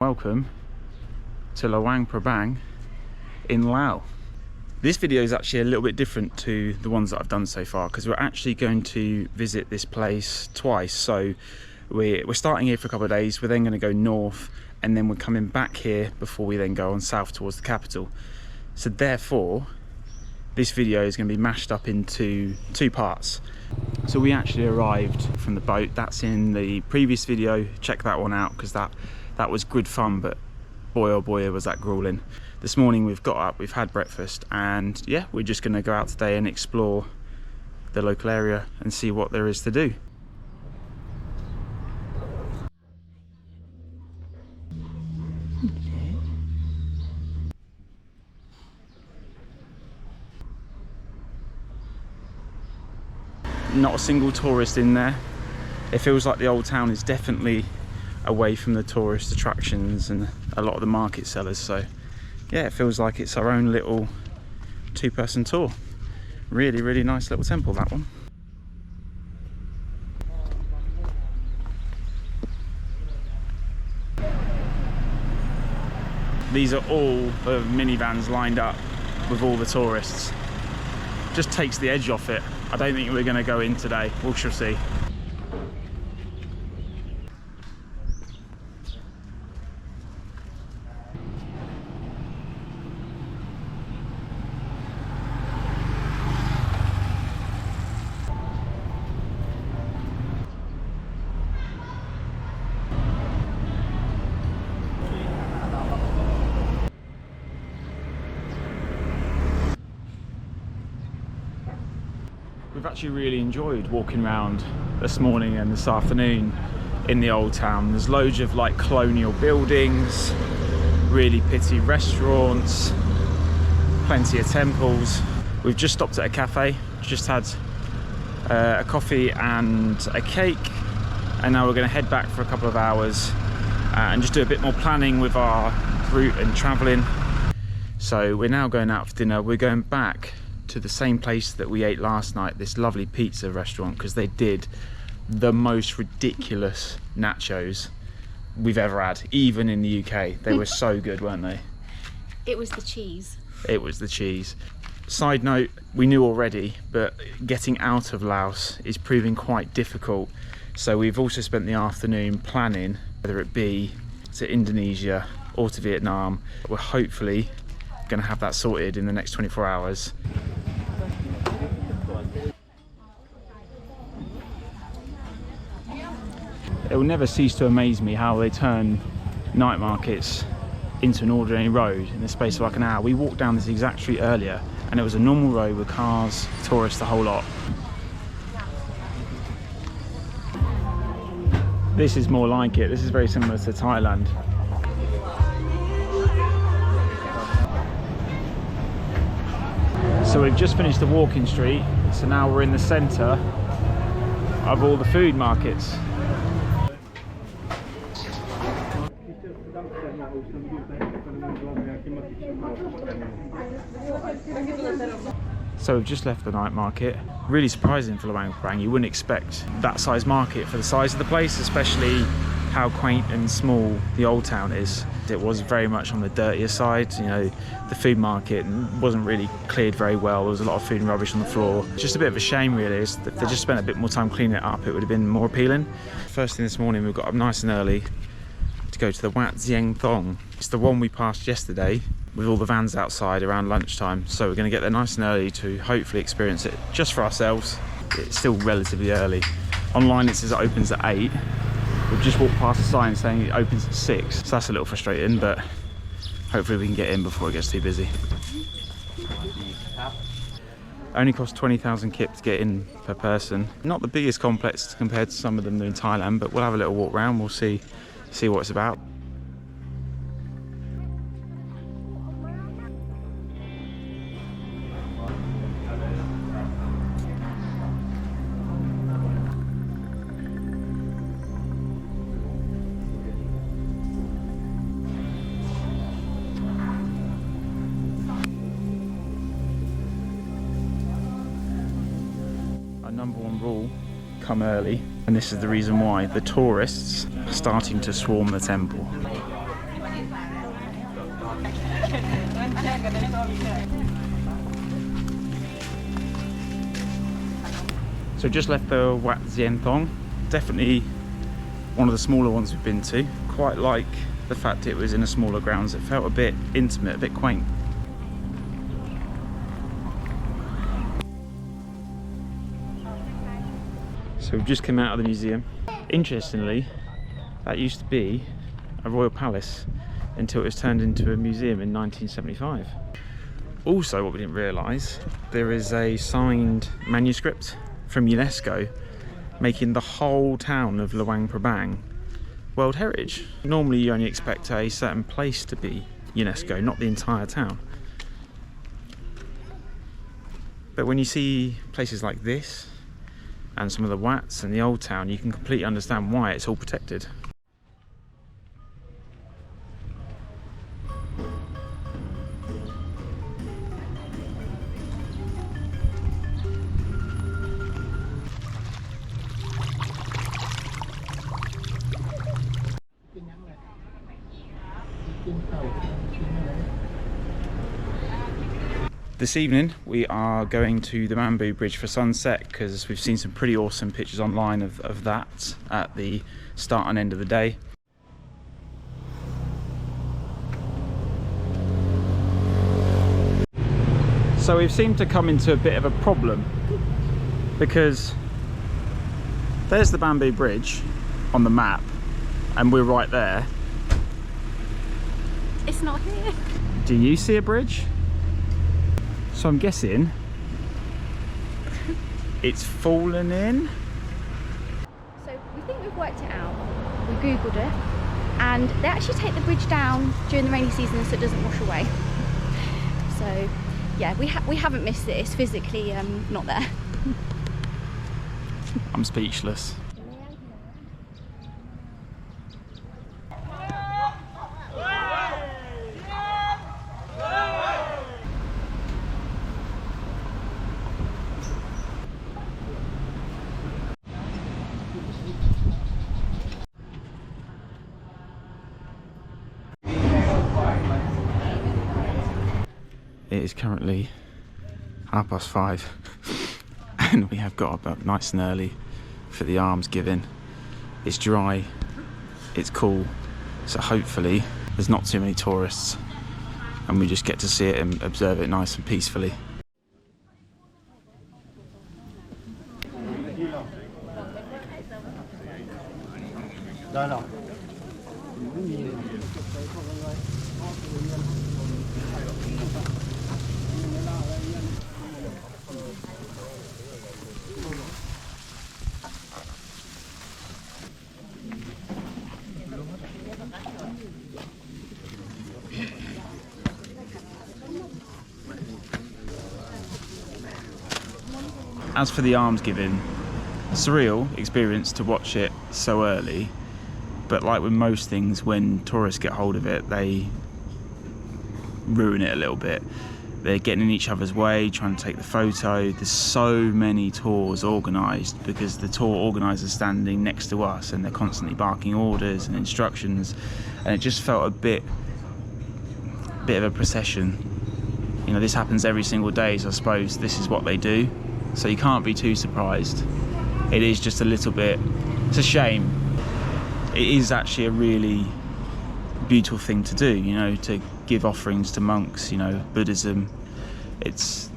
Welcome to Luang Prabang in Laos. This video is actually a little bit different to the ones that I've done so far because we're actually going to visit this place twice. So we're starting here for a couple of days, we're then going to go north, and then we're coming back here before we then go on south towards the capital. So therefore this video is going to be mashed up into two parts. So we actually arrived from the boat, that's in the previous video, check that one out because that was good fun, but boy oh boy was that grueling. This morning we've got up, we've had breakfast, and yeah, we're just going to go out today and explore the local area and see what there is to do. Not a single tourist in there. It feels like the old town is definitely away from the tourist attractions and a lot of the market sellers, so yeah, it feels like it's our own little two-person tour. Really nice little temple, that one. These are all the minivans lined up with all the tourists. Just takes the edge off it. I don't think we're going to go in today, we shall see. We've actually really enjoyed walking around this morning and this afternoon in the old town. There's loads of like colonial buildings, really pretty restaurants, plenty of temples. We've just stopped at a cafe, just had a coffee and a cake, and now we're going to head back for a couple of hours and just do a bit more planning with our route and travelling. So we're now going out for dinner. We're going back to the same place that we ate last night, this lovely pizza restaurant, because they did the most ridiculous nachos we've ever had, even in the UK. They were so good, weren't they? It was the cheese. It was the cheese. Side note, we knew already, but getting out of Laos is proving quite difficult. So we've also spent the afternoon planning whether it be to Indonesia or to Vietnam. We're hopefully going to have that sorted in the next 24 hours. It will never cease to amaze me how they turn night markets into an ordinary road in the space of like an hour. We walked down this exact street earlier and it was a normal road with cars, tourists, the whole lot. This is more like it. This is very similar to Thailand. So we've just finished the walking street, so now we're in the centre of all the food markets. So we've just left the night market. Really surprising for Luang Prabang. You wouldn't expect that size market for the size of the place, especially how quaint and small the old town is. It was very much on the dirtier side. You know, the food market wasn't really cleared very well. There was a lot of food and rubbish on the floor. Just a bit of a shame really. If they just spent a bit more time cleaning it up, it would have been more appealing. First thing this morning, we got up nice and early to go to the Wat Xiengthong. It's the one we passed yesterday with all the vans outside around lunchtime. So we're going to get there nice and early to hopefully experience it just for ourselves. It's still relatively early. Online it says it opens at 8. We've just walked past a sign saying it opens at 6. So that's a little frustrating, but hopefully we can get in before it gets too busy. Only cost 20,000 kip to get in per person. Not the biggest complex compared to some of them in Thailand, but we'll have a little walk around, we'll see what it's about. Our number one rule, come early, and this is the reason why. The tourists are starting to swarm the temple. So just left the Wat Xiengthong. Definitely one of the smaller ones we've been to. Quite like the fact it was in a smaller grounds. It felt a bit intimate, a bit quaint. So we've just come out of the museum. Interestingly, that used to be a royal palace until it was turned into a museum in 1975. Also, what we didn't realise, there is a signed manuscript from UNESCO making the whole town of Luang Prabang World Heritage. Normally you only expect a certain place to be UNESCO, not the entire town. But when you see places like this, and some of the Wats and the old town, you can completely understand why it's all protected. This evening we are going to the Bamboo Bridge for sunset because we've seen some pretty awesome pictures online of that at the start and end of the day. So we've seemed to come into a bit of a problem because there's the Bamboo Bridge on the map and we're right there. It's not here. Do you see a bridge? So I'm guessing it's fallen in. So we think we've worked it out. We googled it, and they actually take the bridge down during the rainy season so it doesn't wash away. So yeah, we haven't missed it. It's physically not there. I'm speechless. It is currently 5:30 and we have got up nice and early for the alms giving. It's dry, it's cool, so hopefully there's not too many tourists and we just get to see it and observe it nice and peacefully. As for the alms giving, surreal experience to watch it so early, but like with most things, when tourists get hold of it, they ruin it a little bit. They're getting in each other's way, trying to take the photo. There's so many tours organised because the tour organisers standing next to us and they're constantly barking orders and instructions, and it just felt a bit of a procession. You know, this happens every single day, so I suppose this is what they do. So you can't be too surprised. It is just a little bit, it's a shame. It is actually a really beautiful thing to do, you know, to give offerings to monks, you know, Buddhism. It's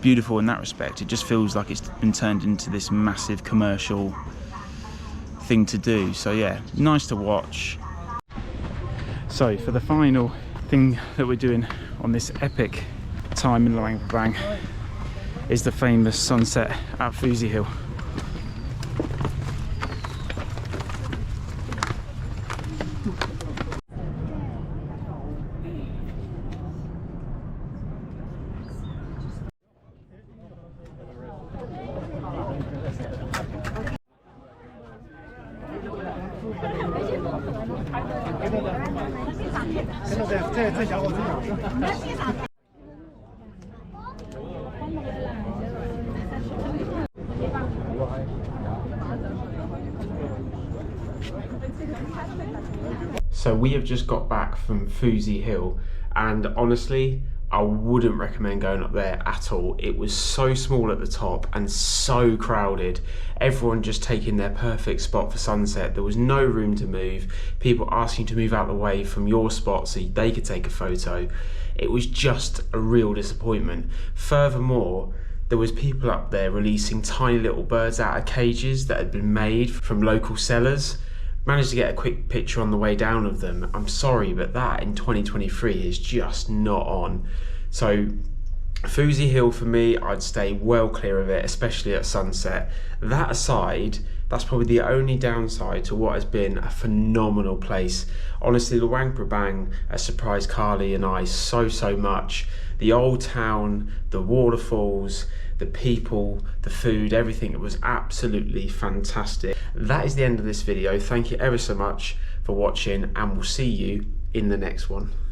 beautiful in that respect. It just feels like it's been turned into this massive commercial thing to do. So yeah, nice to watch. So for the final thing that we're doing on this epic time in Luang Prabang is the famous sunset at Phousi Hill. So we have just got back from Phousi Hill, and honestly, I wouldn't recommend going up there at all. It was so small at the top and so crowded. Everyone just taking their perfect spot for sunset. There was no room to move. People asking to move out of the way from your spot so they could take a photo. It was just a real disappointment. Furthermore, there was people up there releasing tiny little birds out of cages that had been made from local sellers. Managed to get a quick picture on the way down of them. I'm sorry, but that in 2023 is just not on. So Phousi Hill for me, I'd stay well clear of it, especially at sunset. That aside, that's probably the only downside to what has been a phenomenal place. Honestly, Luang Prabang has surprised Carly and I so much. The old town, the waterfalls, the people, the food, everything, it was absolutely fantastic. That is the end of this video. Thank you ever so much for watching, and we'll see you in the next one.